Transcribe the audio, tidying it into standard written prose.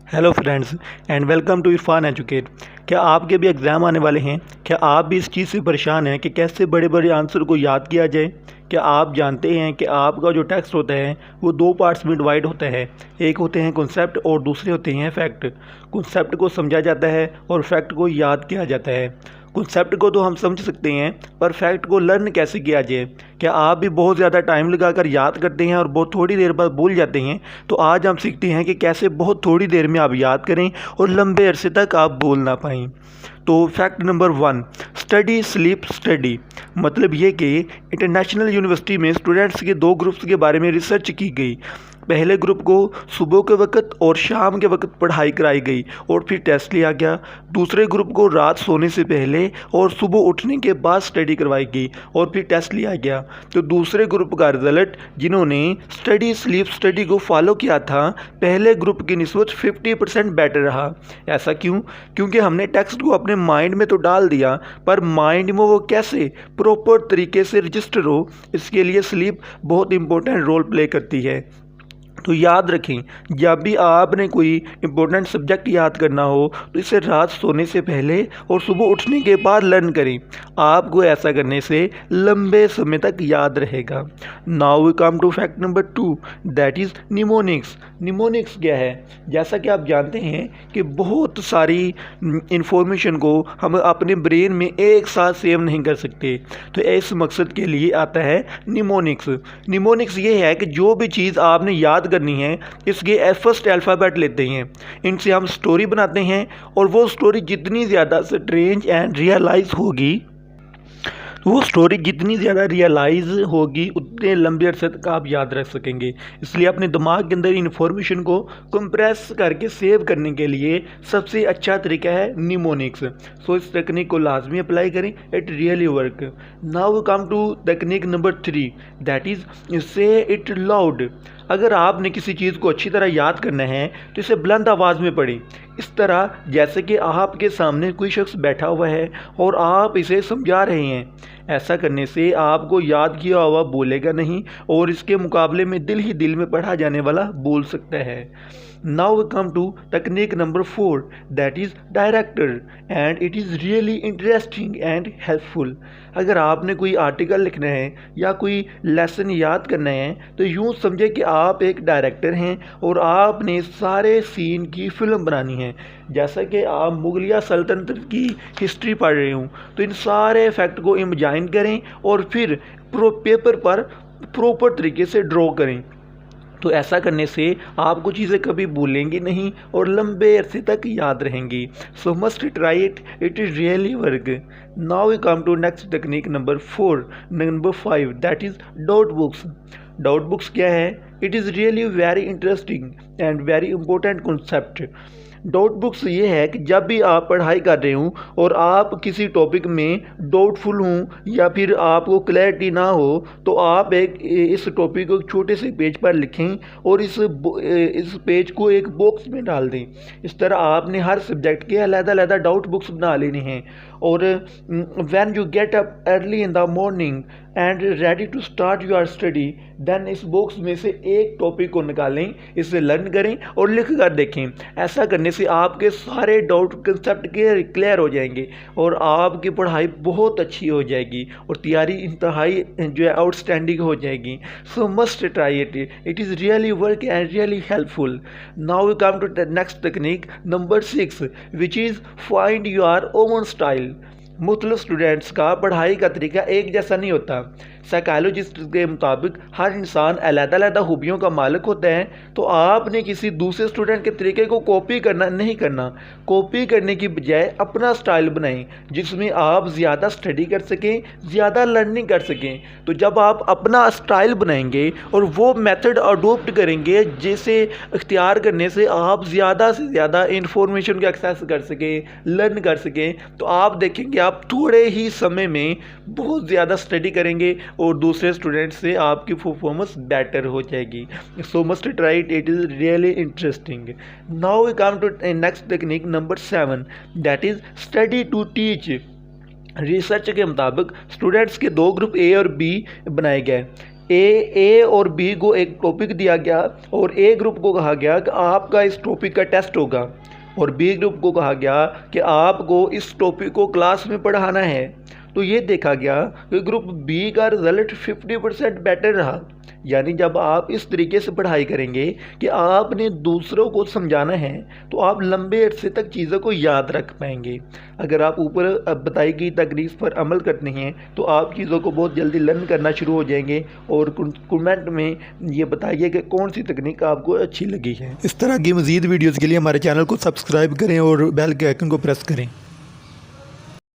Hello friends and welcome to Irfan educate. क्या आपके भी एग्ज़ाम आने वाले हैं? क्या आप भी इस चीज़ से परेशान हैं कि कैसे बड़े बड़े आंसर को याद किया जाए? क्या आप जानते हैं कि आपका जो टेक्स्ट होता है वो दो पार्ट्स में डिवाइड होता है। एक होते हैं कॉन्सेप्ट और दूसरे होते हैं फैक्ट। कॉन्सेप्ट को समझा जाता है और फैक्ट को याद किया जाता है। कॉन्सेप्ट को तो हम समझ सकते हैं, पर फैक्ट को लर्न कैसे किया जाए? क्या आप भी बहुत ज़्यादा टाइम लगाकर याद करते हैं और बहुत थोड़ी देर बाद भूल जाते हैं? तो आज हम सीखते हैं कि कैसे बहुत थोड़ी देर में आप याद करें और लंबे अरसे तक आप भूल ना पाएँ। तो fact number 1, study sleep study. मतलब ये कि इंटरनेशनल यूनिवर्सिटी में स्टूडेंट्स के दो ग्रुप्स के बारे में रिसर्च की गई। पहले ग्रुप को सुबह के वक्त और शाम के वक्त पढ़ाई कराई गई और फिर टेस्ट लिया गया। दूसरे ग्रुप को रात सोने से पहले और सुबह उठने के बाद स्टडी करवाई गई और फिर टेस्ट लिया गया। तो दूसरे ग्रुप का रिजल्ट, जिन्होंने स्टडी स्लीप स्टडी को फॉलो किया था, पहले ग्रुप की निस्बत 50% बेटर रहा। ऐसा क्यों? क्योंकि हमने टेक्स्ट को अपने माइंड में तो डाल दिया, पर माइंड में वो कैसे प्रॉपर तरीके से रजिस्टर हो, इसके लिए स्लीप बहुत इंपॉर्टेंट रोल प्ले करती है। तो याद रखें, जब भी आपने कोई इम्पोर्टेंट सब्जेक्ट याद करना हो तो इसे रात सोने से पहले और सुबह उठने के बाद लर्न करें। आपको ऐसा करने से लंबे समय तक याद रहेगा। Now we come to fact number 2, that is mnemonics. Mnemonics क्या है? जैसा कि आप जानते हैं कि बहुत सारी इंफॉर्मेशन को हम अपने ब्रेन में एक साथ सेव नहीं कर सकते, तो इस मकसद के लिए आता है निमोनिक्स। निमोनिक्स ये है कि जो भी चीज़ आपने याद करनी है, इसके फर्स्ट अल्फ़ाबेट लेते हैं, इनसे हम स्टोरी बनाते हैं और वो स्टोरी जितनी ज़्यादा स्ट्रेंज एंड रियलाइज होगी, वो स्टोरी जितनी ज़्यादा रियलाइज़ होगी, उतने लंबे अरसे तक आप याद रख सकेंगे। इसलिए अपने दिमाग के अंदर इन्फॉर्मेशन को कंप्रेस करके सेव करने के लिए सबसे अच्छा तरीका है निमोनिक्स। सो इस टेक्निक को लाजमी अप्लाई करें, it really work. Now we come to technique number 3, that is say it loud. अगर आपने किसी चीज़ को अच्छी तरह याद करना है तो इसे बुलंद आवाज़ में पढ़ें। इस तरह जैसे कि आपके सामने कोई शख्स बैठा हुआ है और आप इसे समझा रहे हैं। ऐसा करने से आपको याद किया हुआ बोलेगा नहीं और इसके मुकाबले में दिल ही दिल में पढ़ा जाने वाला बोल सकता है। Now we come to technique number 4, that is director, and it is really interesting and helpful. अगर आपने कोई आर्टिकल लिखना है या कोई लेसन याद करना है तो यूँ समझे कि आप एक डायरेक्टर हैं और आपने सारे सीन की फ़िल्म बनानी है। जैसा कि आप मुगलिया सल्तनत की हिस्ट्री पढ़ रहे हों, तो इन सारे फैक्ट को इमेजिन करें और फिर पेपर पर प्रॉपर तरीके से ड्रॉ करें। तो ऐसा करने से आपको चीज़ें कभी भूलेंगी नहीं और लंबे अरसे तक याद रहेंगी। So must try it, it is really work. Now we come to next technique number 5, that is doubt books. Doubt books क्या है? It is really very interesting and very important concept. Doubt books ये है कि जब भी आप पढ़ाई कर रहे हों और आप किसी टॉपिक में डाउटफुल हों या फिर आपको क्लैरिटी ना हो, तो आप इस टॉपिक को एक छोटे से पेज पर लिखें और इस पेज को एक बॉक्स में डाल दें। इस तरह आपने हर सब्जेक्ट के अलग-अलग डाउट बुक्स बना लेने हैं। और when you get up early in the morning and ready to start your study, then इस बॉक्स में से एक टॉपिक को निकालें, इसे लर्न करें और लिख कर देखें। ऐसा करने से आपके सारे डाउट कंसेप्ट क्लियर हो जाएंगे और आपकी पढ़ाई बहुत अच्छी हो जाएगी और तैयारी इंतहाई जो है आउटस्टैंडिंग हो जाएगी। So must try it, it is really work and really helpful. Now we come to the next technique number 6, which is find your own style. मुख्तलिफ स्टूडेंट्स का पढ़ाई का तरीका एक जैसा नहीं होता। साइकोलॉजिस्ट के मुताबिक हर इंसान अलग-अलग खूबियों का मालिक होता है। तो आपने किसी दूसरे स्टूडेंट के तरीके को कॉपी करना नहीं करना। कॉपी करने की बजाय अपना स्टाइल बनाएं जिसमें आप ज़्यादा स्टडी कर सकें, ज़्यादा लर्निंग कर सकें। तो जब आप अपना स्टाइल बनाएंगे और वो मेथड अडोप्ट करेंगे जिसे इख्तियार करने से आप ज़्यादा से ज़्यादा इंफॉर्मेशन को एक्सेस कर सकें, लर्न कर सकें, तो आप देखेंगे आप थोड़े ही समय में बहुत ज़्यादा स्टडी करेंगे और दूसरे स्टूडेंट से आपकी परफॉर्मेंस बेटर हो जाएगी। So must try it, it is really interesting. Now we come to next technique number 7, that is study to teach. Research के मुताबिक स्टूडेंट्स के दो ग्रुप ए और बी बनाए गए। ए और बी को एक टॉपिक दिया गया और ए ग्रुप को कहा गया कि आपका इस टॉपिक का टेस्ट होगा और बी ग्रुप को कहा गया कि आपको इस टॉपिक को क्लास में पढ़ाना है। तो ये देखा गया कि ग्रुप बी का रिजल्ट 50% बेटर रहा। यानी जब आप इस तरीके से पढ़ाई करेंगे कि आपने दूसरों को समझाना है तो आप लंबे अरसे तक चीज़ों को याद रख पाएंगे। अगर आप ऊपर बताई गई तकनीक पर अमल करते हैं तो आप चीज़ों को बहुत जल्दी लर्न करना शुरू हो जाएंगे। और कमेंट में ये बताइए कि कौन सी तकनीक आपको अच्छी लगी है। इस तरह की मज़ीद वीडियोज़ के लिए हमारे चैनल को सब्सक्राइब करें और बेल के आइकन को प्रेस करें।